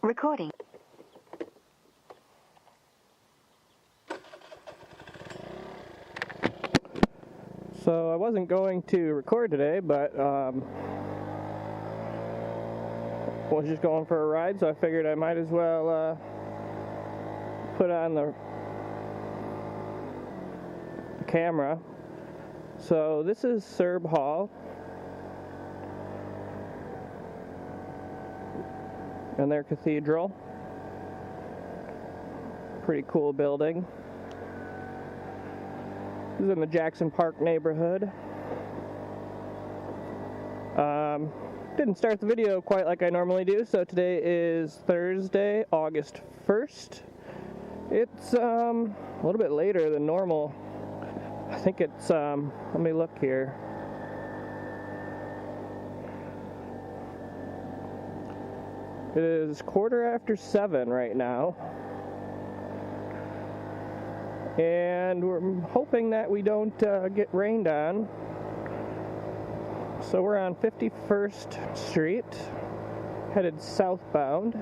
Recording. So I wasn't going to record today, but was just going for a ride, so I figured I might as well put on the camera. So this is Serb Hall, and their cathedral. Pretty cool building. This is in the Jackson Park neighborhood. Didn't start the video quite like I normally do, so today is Thursday, August 1st. It's a little bit later than normal. I think it's, let me look here. It is 7:15 right now. And we're hoping that we don't get rained on. So we're on 51st Street, headed southbound.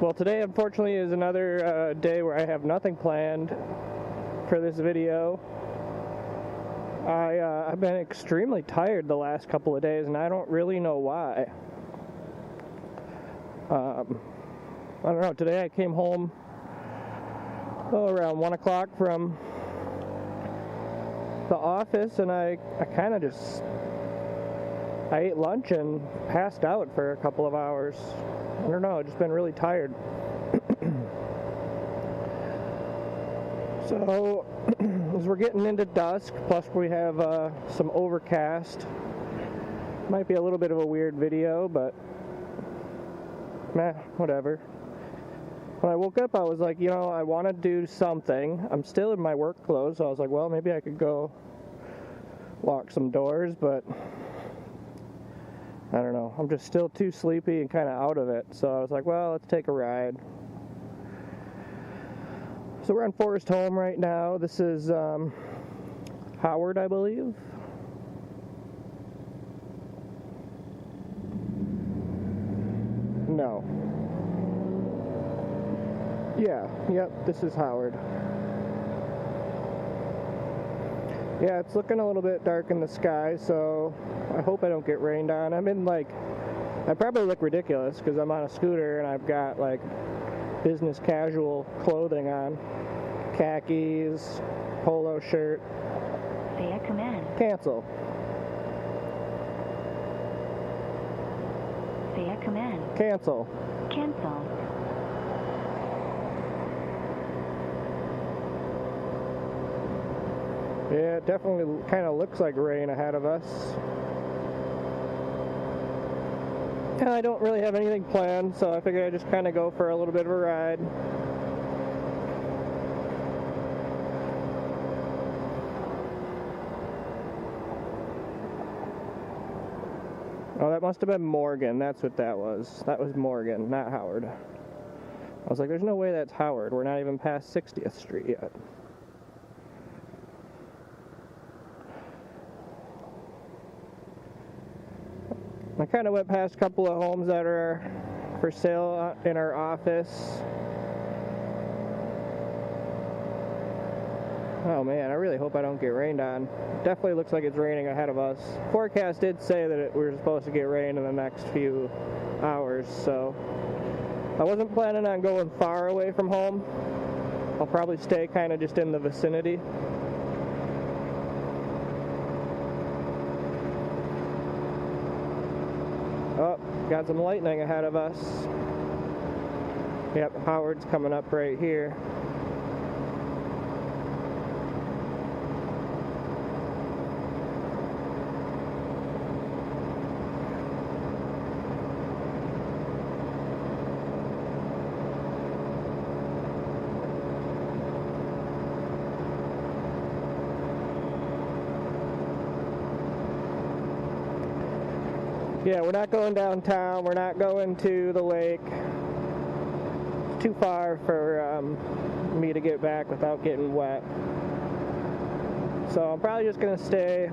Well, today unfortunately is another day where I have nothing planned for this video. I've been extremely tired the last couple of days, and I don't really know why. I don't know, today I came home around 1 o'clock from the office, and I kind of just, I ate lunch and passed out for a couple of hours. I don't know, I've just been really tired. So, as we're getting into dusk, plus we have some overcast, might be a little bit of a weird video, but meh, whatever. When I woke up, I was like, you know, I want to do something. I'm still in my work clothes, so I was like, well, maybe I could go lock some doors, but I don't know. I'm just still too sleepy and kind of out of it, so I was like, well, let's take a ride. So we're on Forest Home right now. This is Howard, I believe. No. Yeah, yep, this is Howard. Yeah, it's looking a little bit dark in the sky, so I hope I don't get rained on. I'm in, like, I probably look ridiculous because I'm on a scooter and I've got, like, business casual clothing on. Khakis, polo shirt. Say a command. Cancel. Say a command. Cancel. Cancel. Yeah, it definitely kind of looks like rain ahead of us. And I don't really have anything planned, so I figured I'd just kind of go for a little bit of a ride. Oh, that must have been Morgan. That's what that was. That was Morgan, not Howard. I was like, there's no way that's Howard. We're not even past 60th Street yet. I kind of went past a couple of homes that are for sale in our office. Oh man, I really hope I don't get rained on. Definitely looks like it's raining ahead of us. Forecast did say that we were supposed to get rain in the next few hours, so I wasn't planning on going far away from home. I'll probably stay kind of just in the vicinity. Oh, got some lightning ahead of us. Yep, Howard's coming up right here. Yeah, we're not going downtown. We're not going to the lake. It's too far for me to get back without getting wet. So I'm probably just gonna stay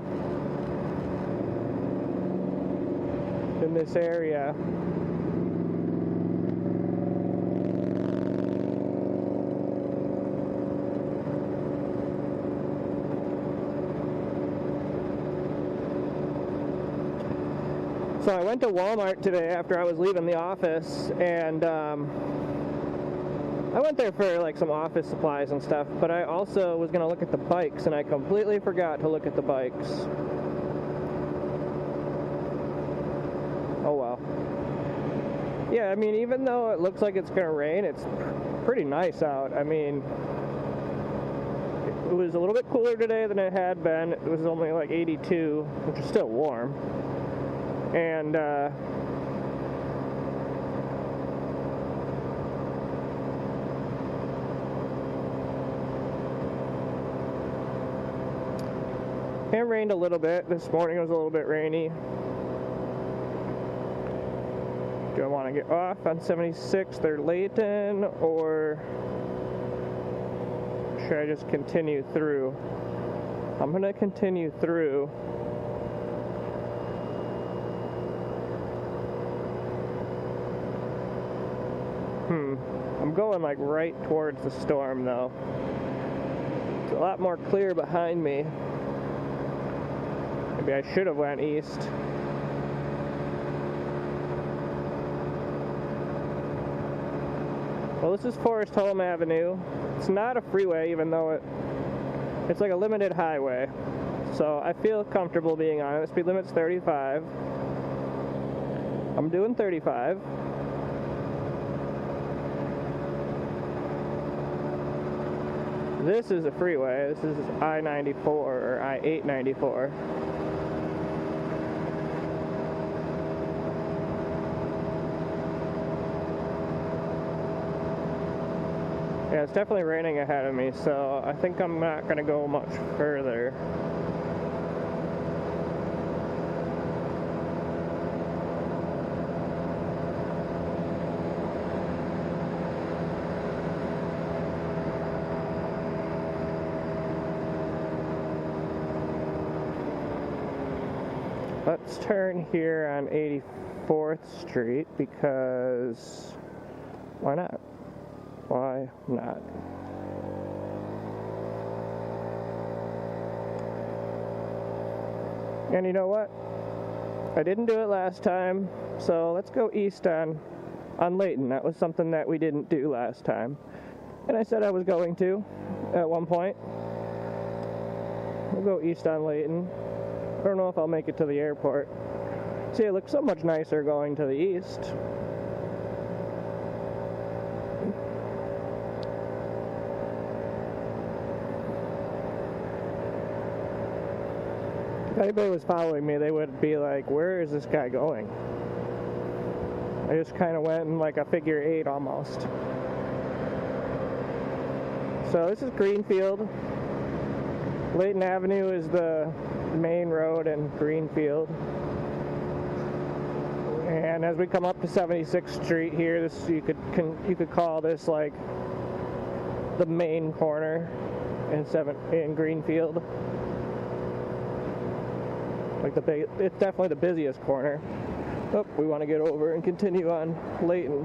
in this area. So I went to Walmart today after I was leaving the office, and I went there for like some office supplies and stuff, but I also was going to look at the bikes, and I completely forgot to look at the bikes. Oh well. Yeah, I mean, even though it looks like it's going to rain, it's pretty nice out. I mean, it was a little bit cooler today than it had been. It was only like 82, which is still warm. And it rained a little bit. This morning it was a little bit rainy. Do I want to get off on 76th or Layton, or should I just continue through? I'm going to continue through. I'm going like right towards the storm though. It's a lot more clear behind me. Maybe I should have went east. Well, this is Forest Home Avenue. It's not a freeway, even though it's like a limited highway. So I feel comfortable being on it. The speed limit's 35. I'm doing 35. This is a freeway. This is I-94 or I-894. Yeah, it's definitely raining ahead of me, so I think I'm not going to go much further. Let's turn here on 84th Street because why not? Why not? And you know what? I didn't do it last time, so let's go east on Layton. That was something that we didn't do last time. And I said I was going to at one point. We'll go east on Layton. I don't know if I'll make it to the airport. See, it looks so much nicer going to the east. If anybody was following me, they would be like, where is this guy going? I just kind of went in like a figure 8 almost. So this is Greenfield. Layton Avenue is the main road in Greenfield. And as we come up to 76th Street here, this you could call this like the main corner in Greenfield. Like it's definitely the busiest corner. Oh, we want to get over and continue on Layton.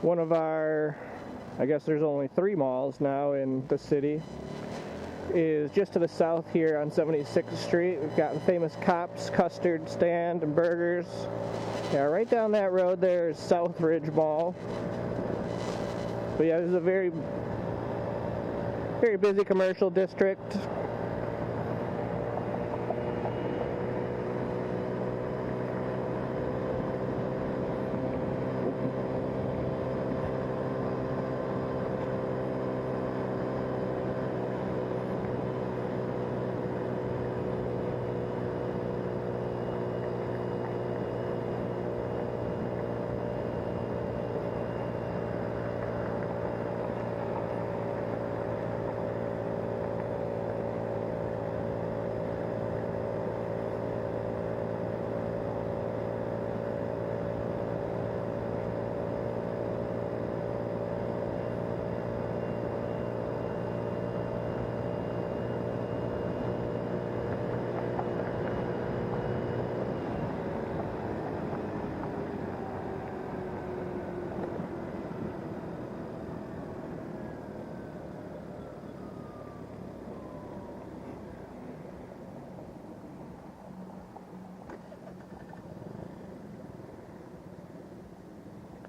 One of our, I guess there's only 3 malls now in the city, is just to the south here on 76th Street. We've got the famous Cops custard stand and burgers. Yeah, right down that road there is Southridge Mall. But yeah, this is a very, very busy commercial district.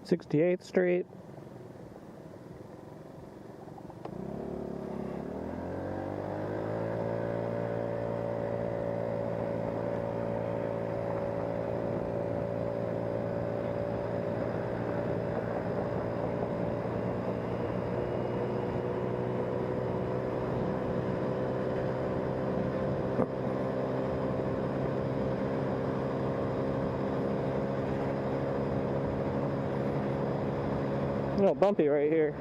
68th Street. No, bumpy right here.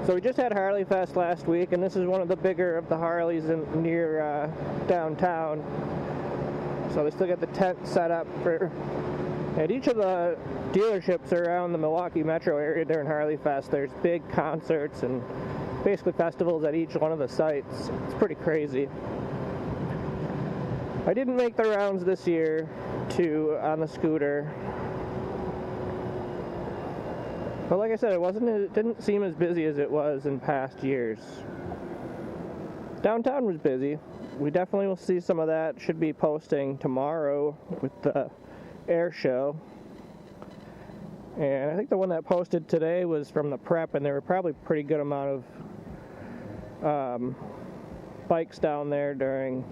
So we just had Harley Fest last week, and this is one of the bigger of the Harleys near downtown. So they still got the tent set up for at each of the dealerships around the Milwaukee metro area during Harley Fest. There's big concerts and basically festivals at each one of the sites. It's pretty crazy. I didn't make the rounds this year on the scooter. But like I said, it didn't seem as busy as it was in past years. Downtown was busy. We definitely will see some of that. Should be posting tomorrow with the air show. And I think the one that posted today was from the prep, and there were probably a pretty good amount of bikes down there during,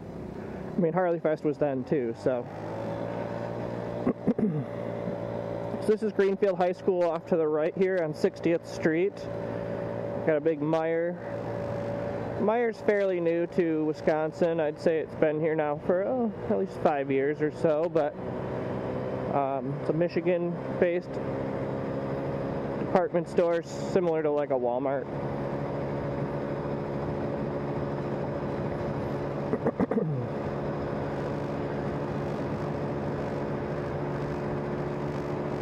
Harley Fest was then too, so. So this is Greenfield High School off to the right here on 60th Street. Got a big Meijer. Meijer's fairly new to Wisconsin. I'd say it's been here now for at least 5 years or so, but it's a Michigan-based department store similar to like a Walmart.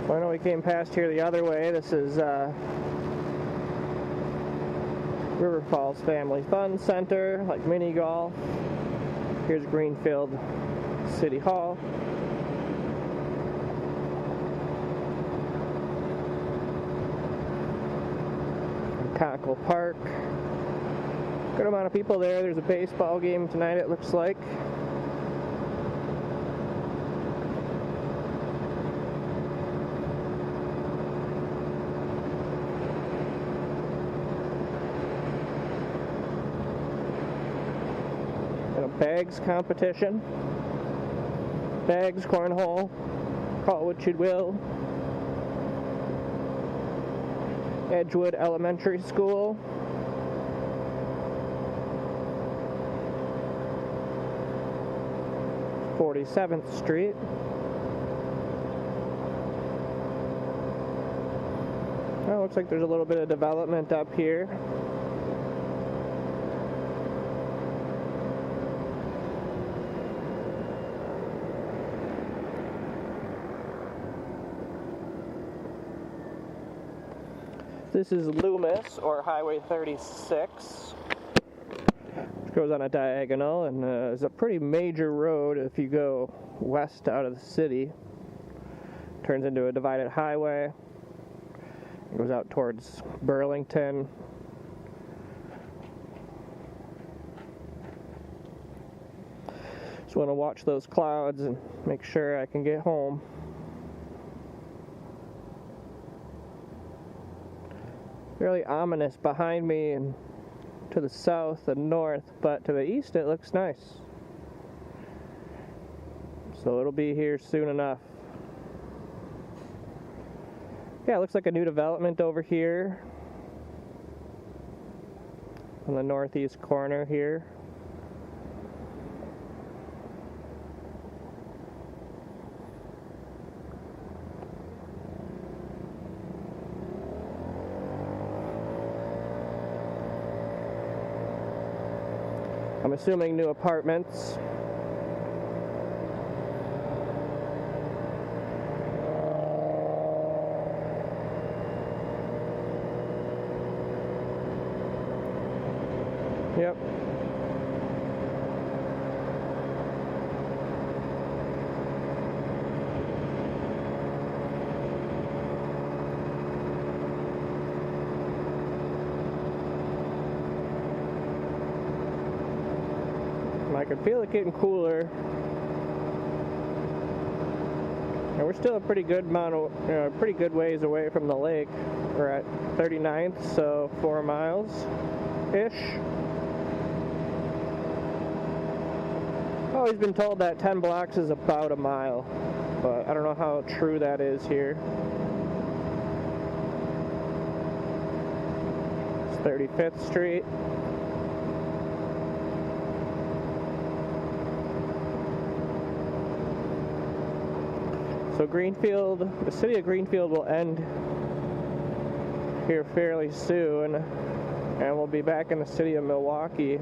I know we came past here the other way. This is River Falls Family Fun Center, like mini golf. Here's Greenfield City Hall. Conkle Park. Good amount of people there. There's a baseball game tonight, it looks like. Bags competition. Bags, cornhole, call it what you will. Edgewood Elementary School. – 47th Street. Well, looks like there's a little bit of development up here. This is Loomis, or Highway 36, which goes on a diagonal, and is a pretty major road if you go west out of the city. Turns into a divided highway. It goes out towards Burlington. Just want to watch those clouds and make sure I can get home. Really ominous behind me and to the south and north, but to the east it looks nice. So it'll be here soon enough. Yeah, it looks like a new development over here on the northeast corner here. I'm assuming new apartments. Yep. I could feel it getting cooler. I And we're still a pretty good pretty good ways away from the lake. We're at 39th, so 4 miles-ish. I've always been told that 10 blocks is about a mile, but I don't know how true that is here. It's 35th Street. So Greenfield, the city of Greenfield will end here fairly soon, and we'll be back in the city of Milwaukee.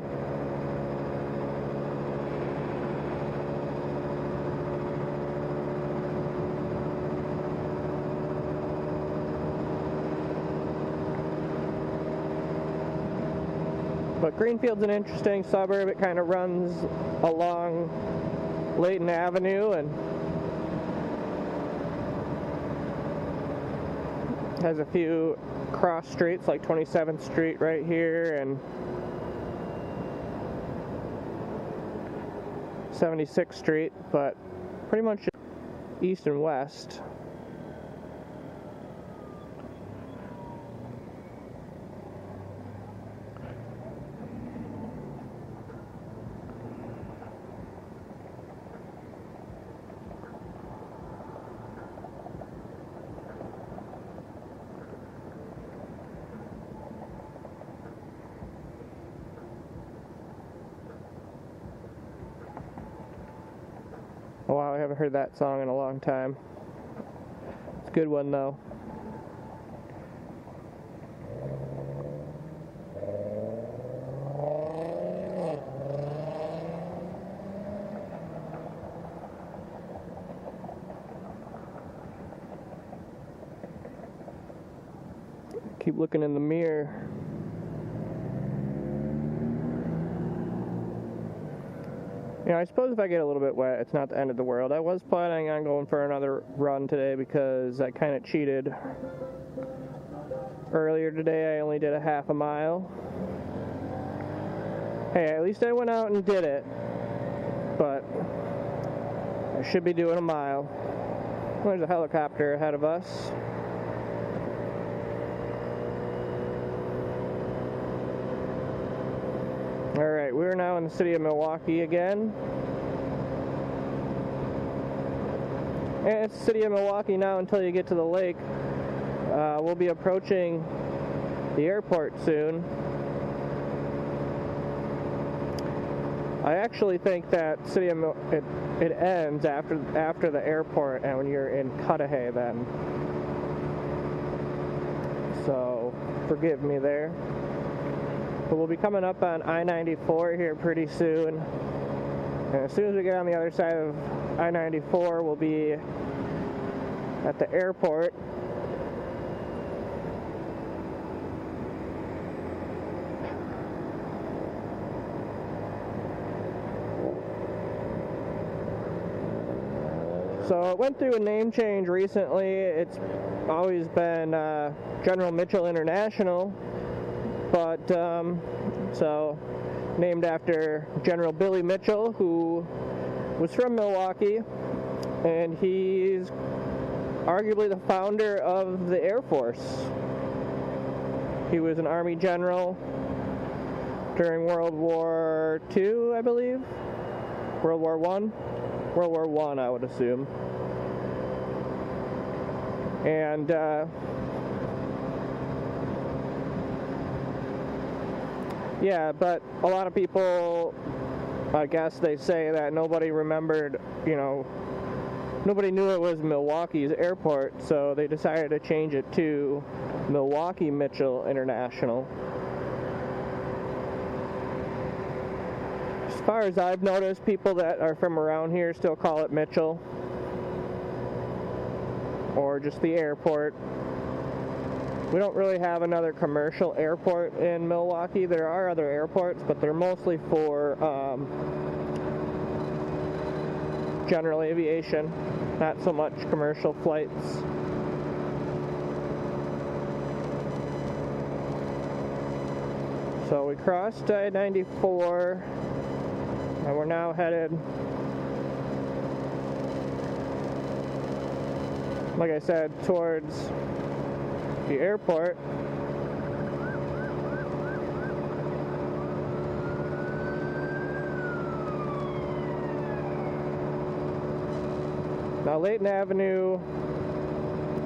But Greenfield's an interesting suburb. It kind of runs along Layton Avenue and has a few cross streets like 27th Street right here and 76th Street, but pretty much east and west. Oh, wow, I haven't heard that song in a long time. It's a good one, though. Keep looking in the mirror. You know, I suppose if I get a little bit wet, it's not the end of the world. I was planning on going for another run today because I kind of cheated. Earlier today, I only did a half a mile. Hey, at least I went out and did it. But I should be doing a mile. There's a helicopter ahead of us. Alright, we're now in the city of Milwaukee again. And it's the city of Milwaukee now until you get to the lake. We'll be approaching the airport soon. I actually think that city of it ends after the airport and when you're in Cudahy then. So forgive me there. But we'll be coming up on I-94 here pretty soon. And as soon as we get on the other side of I-94, we'll be at the airport. So it went through a name change recently. It's always been General Mitchell International. But, so, named after General Billy Mitchell, who was from Milwaukee, and he's arguably the founder of the Air Force. He was an Army general during World War II, I believe. World War I? World War I, I would assume. And, yeah, but a lot of people, I guess they say that nobody remembered, you know, nobody knew it was Milwaukee's airport, so they decided to change it to Milwaukee Mitchell International. As far as I've noticed, people that are from around here still call it Mitchell, or just the airport. We don't really have another commercial airport in Milwaukee. There are other airports, but they're mostly for general aviation, not so much commercial flights. So we crossed I-94, and we're now headed like I said, towards the airport. Now, Layton Avenue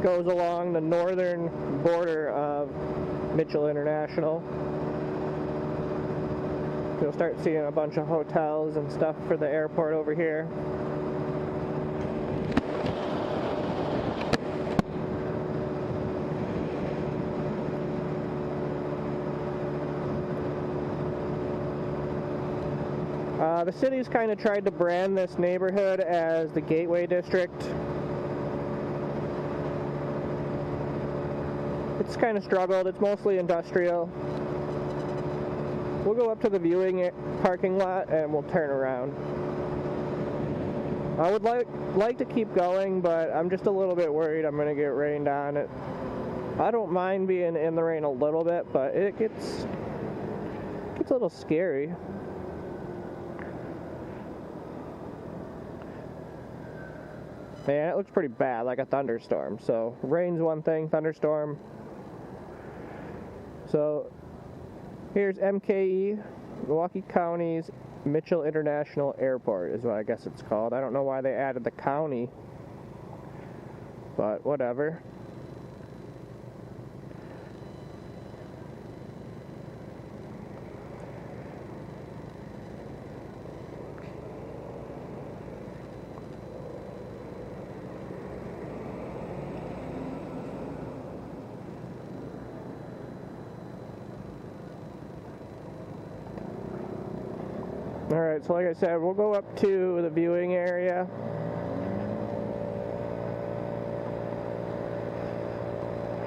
goes along the northern border of Mitchell International. You'll start seeing a bunch of hotels and stuff for the airport over here. The city's kind of tried to brand this neighborhood as the Gateway District. It's kind of struggled. It's mostly industrial. We'll go up to the viewing parking lot and we'll turn around. I would like to keep going, but I'm just a little bit worried I'm going to get rained on. I don't mind being in the rain a little bit, but it gets a little scary. Man, it looks pretty bad, like a thunderstorm. So, rain's one thing, thunderstorm. So, here's MKE, Milwaukee County's Mitchell International Airport is what I guess it's called. I don't know why they added the county, but whatever. Alright, so like I said, we'll go up to the viewing area.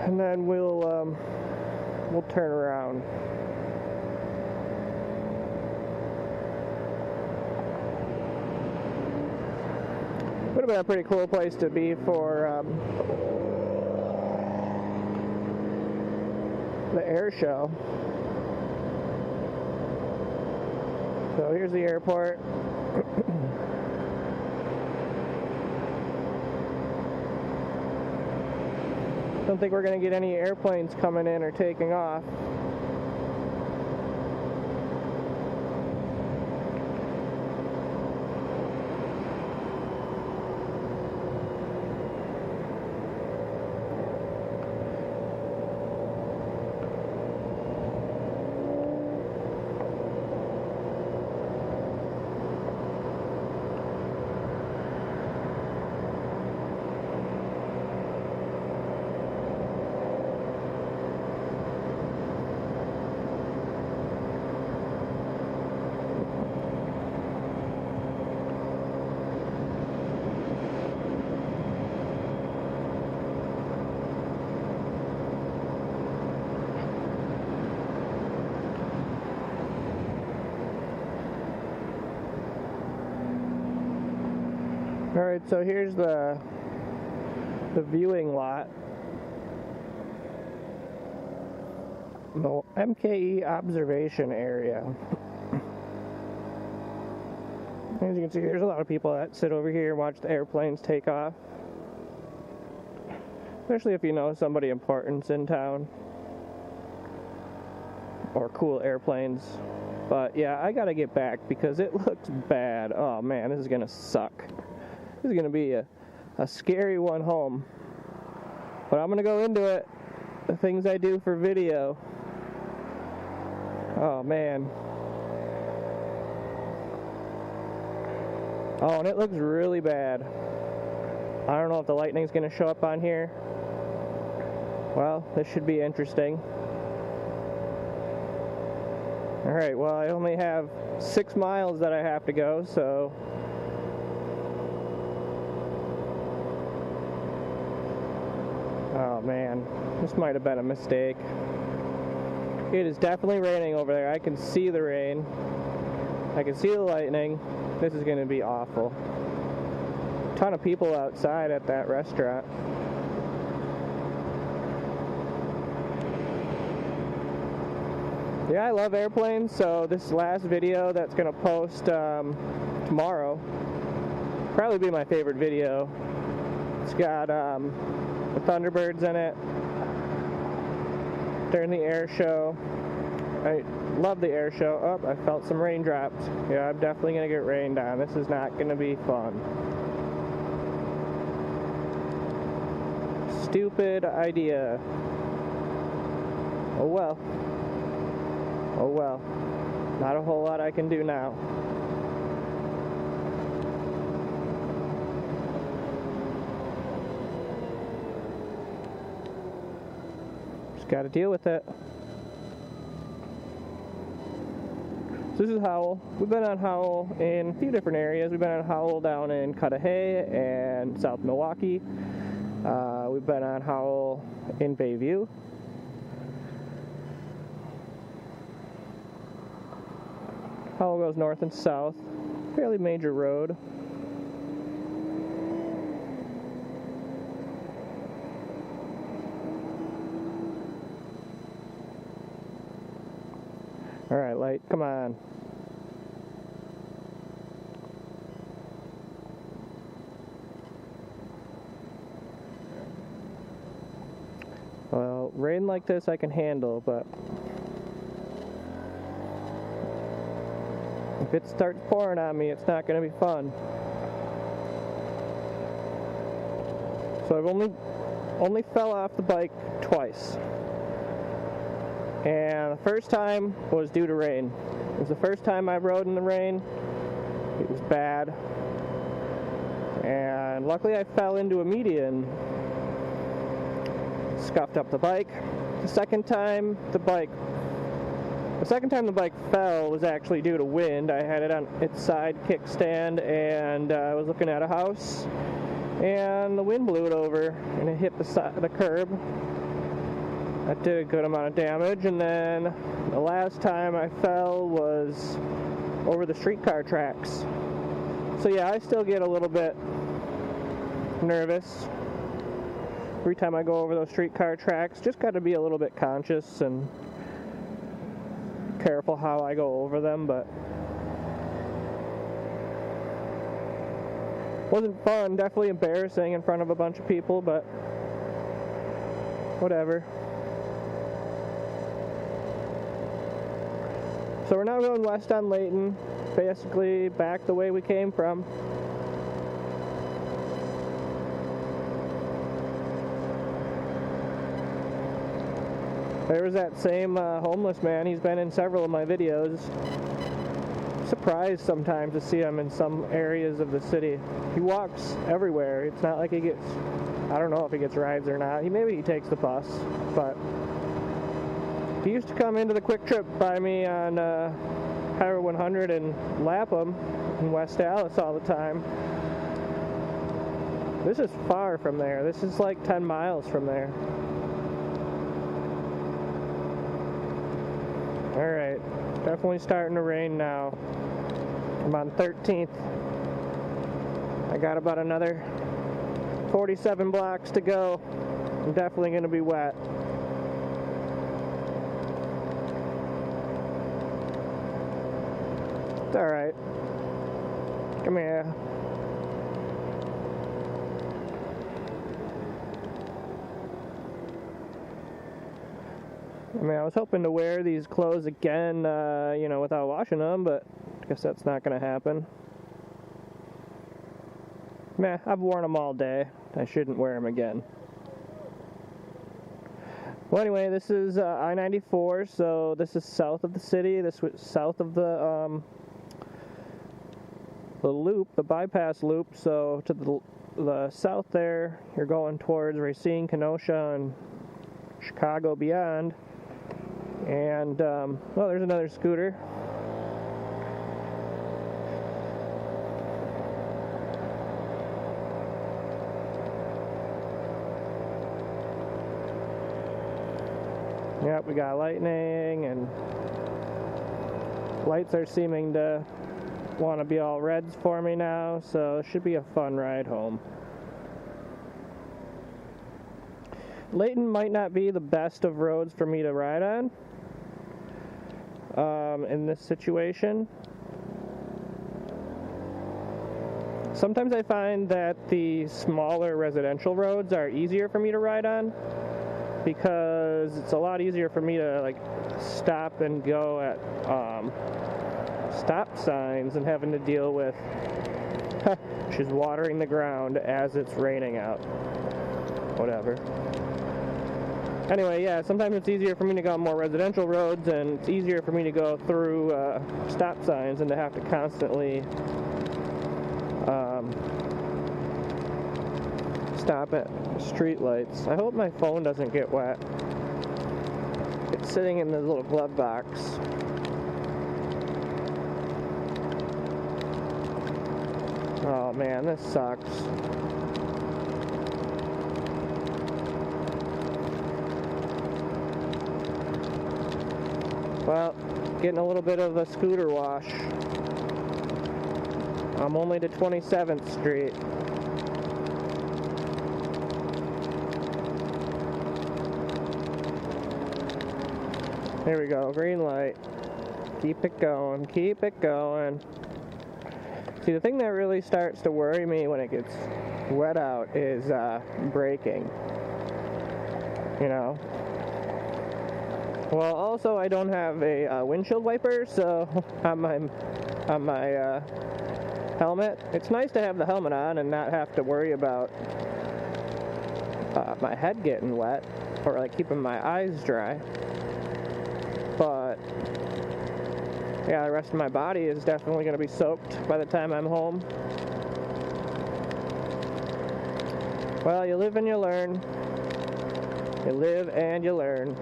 And then we'll turn around. Would have been a pretty cool place to be for the air show. So here's the airport. Don't think we're going to get any airplanes coming in or taking off. Alright, so here's the viewing lot. The MKE observation area. As you can see, there's a lot of people that sit over here and watch the airplanes take off. Especially if you know somebody important's in town. Or cool airplanes. But yeah, I gotta get back because it looks bad. Oh man, this is gonna suck. This is going to be a scary one home. But I'm going to go into it. The things I do for video. Oh, man. Oh, and it looks really bad. I don't know if the lightning's going to show up on here. Well, this should be interesting. Alright, well, I only have 6 miles that I have to go, so... Oh man, this might have been a mistake. It is definitely raining over there. I can see the rain. I can see the lightning. This is going to be awful. A ton of people outside at that restaurant. Yeah, I love airplanes, so this last video that's going to post tomorrow probably be my favorite video. It's got the Thunderbirds in it during the air show. I love the air show. Oh, I felt some raindrops. Yeah, I'm definitely going to get rained on. This is not going to be fun. Stupid idea. Oh well. Oh well. Not a whole lot I can do now. Just got to deal with it. This is Howell. We've been on Howell in a few different areas. We've been on Howell down in Cudahy and South Milwaukee. We've been on Howell in Bayview. Howell goes north and south. Fairly major road. Alright, light, come on. Well, rain like this I can handle, but if it starts pouring on me, it's not going to be fun. So I've only fell off the bike twice. And the first time was due to rain. It was the first time I rode in the rain. It was bad. And luckily I fell into a median. Scuffed up the bike. The second time the bike fell was actually due to wind. I had it on its side kickstand and I was looking at a house and the wind blew it over and it hit the curb. That did a good amount of damage. And then the last time I fell was over the streetcar tracks. So yeah, I still get a little bit nervous every time I go over those streetcar tracks. Just got to be a little bit conscious and careful how I go over them, but wasn't fun. Definitely embarrassing in front of a bunch of people, but whatever. So we're now going west on Layton, basically back the way we came from. There was that same homeless man. He's been in several of my videos. Surprised sometimes to see him in some areas of the city. He walks everywhere. It's not like he gets, I don't know if he gets rides or not. Maybe he takes the bus, but he used to come into the Quick Trip by me on Highway 100 in Lapham in West Allis all the time. This is far from there. This is like 10 miles from there. Alright, definitely starting to rain now. I'm on 13th. I got about another 47 blocks to go. I'm definitely going to be wet. It's alright. Come here. I mean, I was hoping to wear these clothes again, without washing them, but I guess that's not going to happen. Meh, I've worn them all day. I shouldn't wear them again. Well, anyway, this is I-94, so this is south of the city. This was south of the loop, the bypass loop. So to the south there, you're going towards Racine, Kenosha, and Chicago beyond. And, well, there's another scooter. Yep, we got lightning, and lights are seeming to want to be all reds for me now, so it should be a fun ride home. Layton might not be the best of roads for me to ride on in this situation. Sometimes I find that the smaller residential roads are easier for me to ride on because it's a lot easier for me to like stop and go at stop signs and having to deal with she's watering the ground as it's raining out. Whatever. Anyway, yeah, sometimes it's easier for me to go on more residential roads, and it's easier for me to go through stop signs and to have to constantly stop at street lights. I hope my phone doesn't get wet. It's sitting in the little glove box. Oh man, this sucks. Well, getting a little bit of a scooter wash. I'm only to 27th Street. Here we go, green light. Keep it going, keep it going. See, the thing that really starts to worry me when it gets wet out is braking. You know? Well, also I don't have a windshield wiper, so on my helmet. It's nice to have the helmet on and not have to worry about my head getting wet or like keeping my eyes dry. But yeah, the rest of my body is definitely going to be soaked by the time I'm home. Well, you live and you learn. You live and you learn.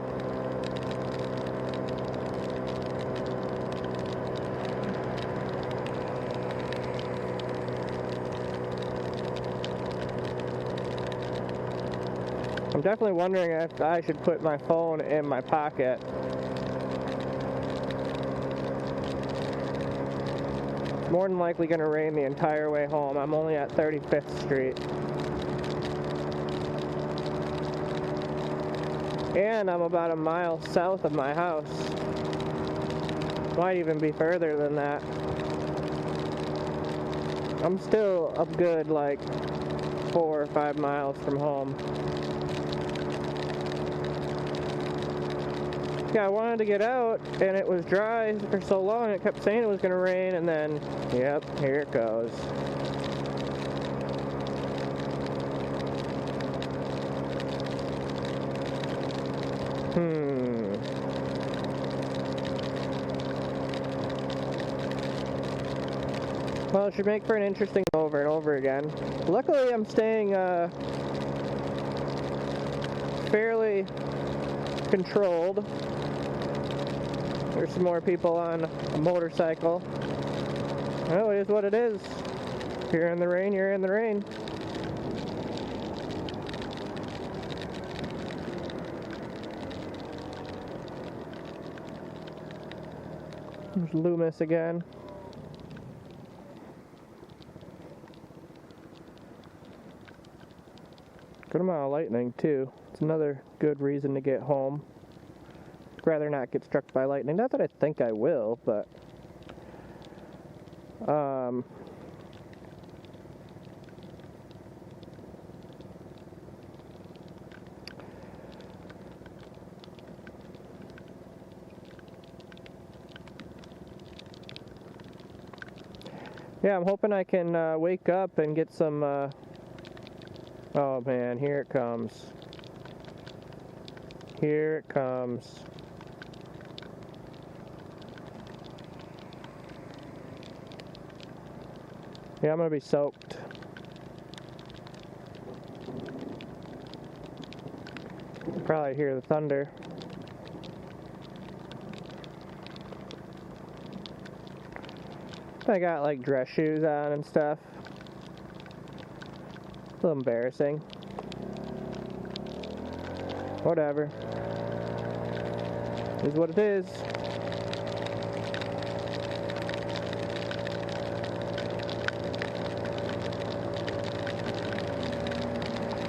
I'm definitely wondering if I should put my phone in my pocket. It's more than likely going to rain the entire way home. I'm only at 35th Street. And I'm about a mile south of my house. Might even be further than that. I'm still a good like 4 or 5 miles from home. Yeah, I wanted to get out, and it was dry for so long, it kept saying it was going to rain, and then, yep, here it goes. Well, it should make for an interesting over and over again. Luckily, I'm staying fairly controlled. There's some more people on a motorcycle. Oh, it is what it is. If you're in the rain, you're in the rain. There's Loomis again. Good amount of lightning too. It's another good reason to get home. I'd rather not get struck by lightning. Not that I think I will, but yeah, I'm hoping I can wake up and get some oh man, here it comes. Here it comes. Yeah, I'm gonna be soaked. You probably hear the thunder. I got like dress shoes on and stuff. A little embarrassing. Whatever. Is what it is.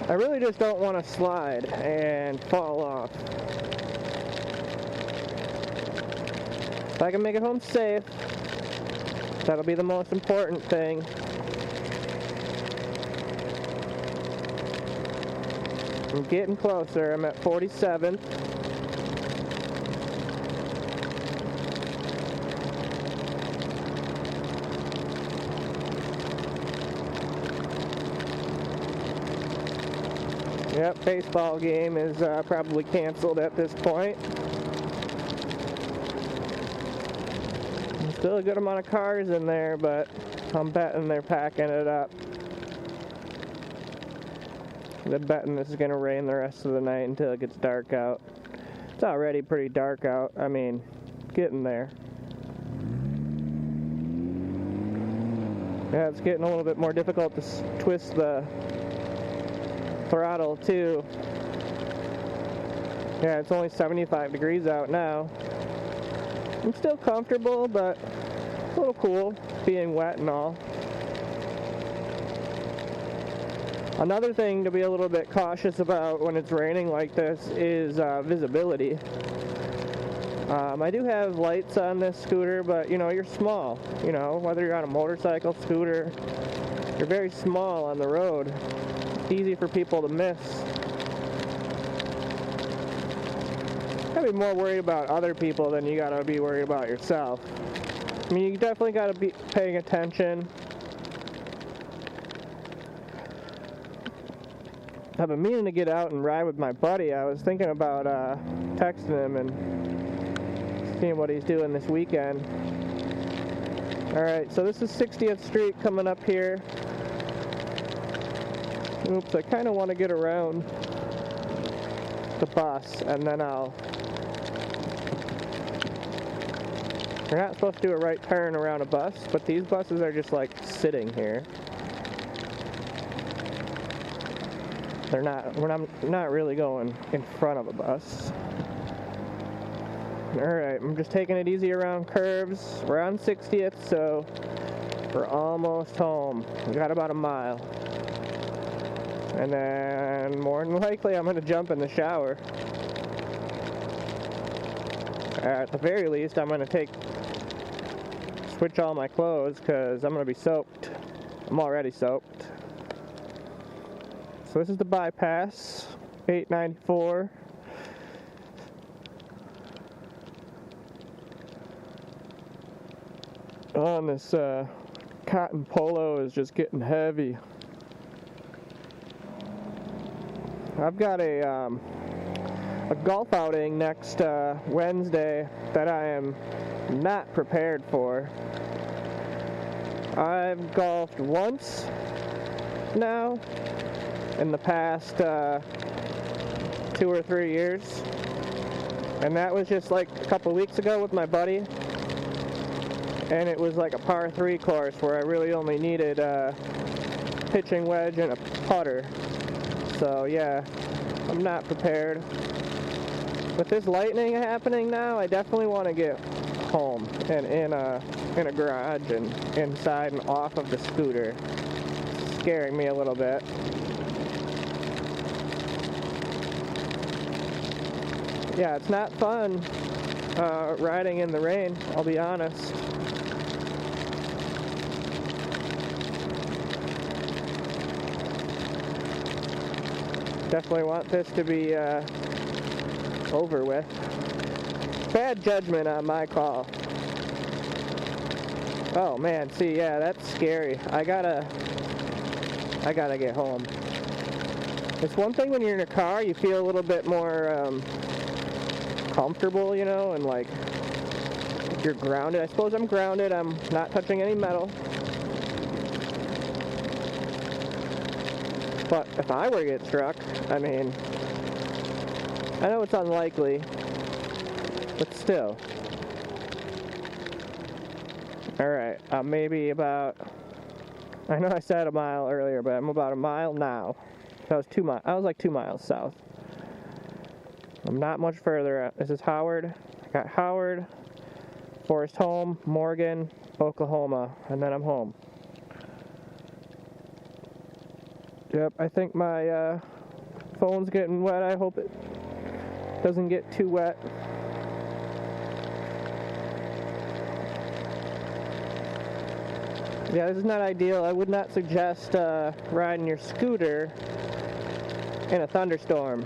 I really just don't want to slide and fall off. If I can make it home safe, that'll be the most important thing. I'm getting closer. I'm at 47th. Yep, baseball game is probably canceled at this point. There's still a good amount of cars in there, but I'm betting they're packing it up. They're betting this is going to rain the rest of the night until it gets dark out. It's already pretty dark out. I mean, getting there. Yeah, it's getting a little bit more difficult to twist the throttle too. Yeah, it's only 75 degrees out now. I'm still comfortable, but it's a little cool being wet and all. Another thing to be a little bit cautious about when it's raining like this is visibility. I do have lights on this scooter, but you know, you're small. You know, whether you're on a motorcycle, scooter, you're very small on the road. Easy for people to miss. Gotta be more worried about other people than you gotta be worried about yourself. I mean, you definitely gotta be paying attention. I've been meaning to get out and ride with my buddy. I was thinking about texting him and seeing what he's doing this weekend. Alright, so this is 60th Street coming up here. Oops, I kind of want to get around the bus and then You're not supposed to do a right turn around a bus, but these buses are just like sitting here. We're not really going in front of a bus. Alright, I'm just taking it easy around curves. We're on 60th, so we're almost home. We got about a mile. And then, more than likely, I'm going to jump in the shower. At the very least, I'm going to switch all my clothes, because I'm going to be soaked. I'm already soaked. So this is the bypass, 894. On this cotton polo is just getting heavy. I've got a golf outing next Wednesday that I am not prepared for. I've golfed once now in the past 2 or 3 years, and that was just like a couple weeks ago with my buddy, and it was like a par 3 course where I really only needed a pitching wedge and a putter. So yeah, I'm not prepared. With this lightning happening now, I definitely want to get home and in a garage and inside and off of the scooter. It's scaring me a little bit. Yeah, it's not fun riding in the rain, I'll be honest. Definitely want this to be over with. Bad judgment on my call. Oh man, see, yeah, that's scary. I gotta get home. It's one thing when you're in a car, you feel a little bit more comfortable, you know, and like you're grounded. I suppose I'm grounded. I'm not touching any metal. But if I were to get struck, I mean, I know it's unlikely, but still. Alright, maybe about, I know I said a mile earlier, but I'm about a mile now. That was 2 miles. I was like 2 miles south. I'm not much further. This is Howard. I got Howard, Forest Home, Morgan, Oklahoma, and then I'm home. Yep, I think my phone's getting wet. I hope it doesn't get too wet. Yeah, this is not ideal. I would not suggest riding your scooter in a thunderstorm.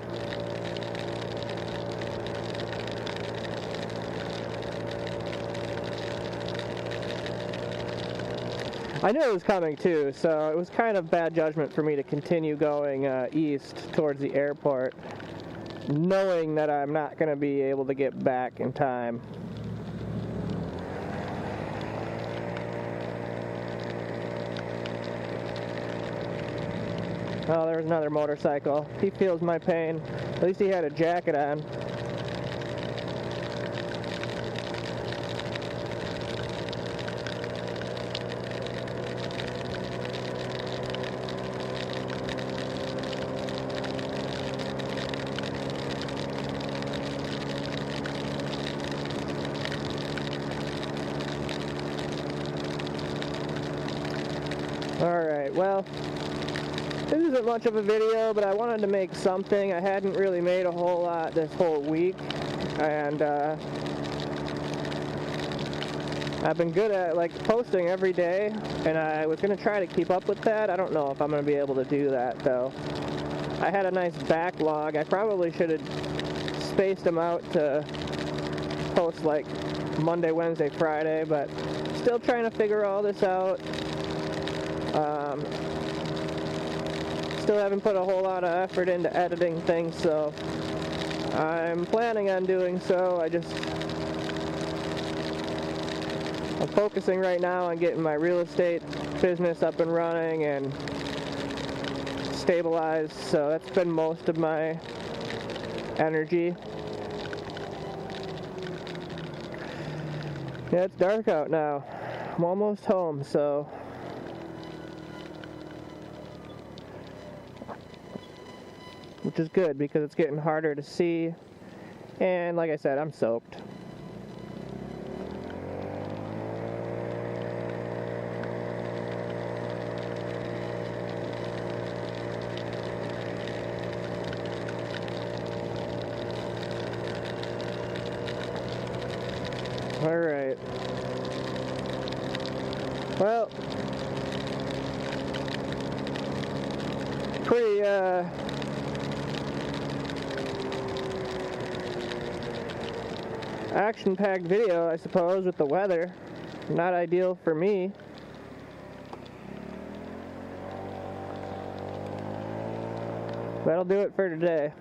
I knew it was coming too, so it was kind of bad judgment for me to continue going east towards the airport, knowing that I'm not going to be able to get back in time. Oh, there was another motorcycle. He feels my pain. At least he had a jacket on. Alright, well, this isn't much of a video, but I wanted to make something. I hadn't really made a whole lot this whole week, and I've been good at posting every day, and I was going to try to keep up with that. I don't know if I'm going to be able to do that though. I had a nice backlog. I probably should have spaced them out to post like Monday, Wednesday, Friday, but still trying to figure all this out. Still haven't put a whole lot of effort into editing things, so I'm planning on doing so. I'm focusing right now on getting my real estate business up and running and stabilized, so that's been most of my energy. Yeah, it's dark out now. I'm almost home, so which is good because it's getting harder to see, and like I said, I'm soaked. Alright. Well, pretty action-packed video, I suppose, with the weather. Not ideal for me. That'll do it for today.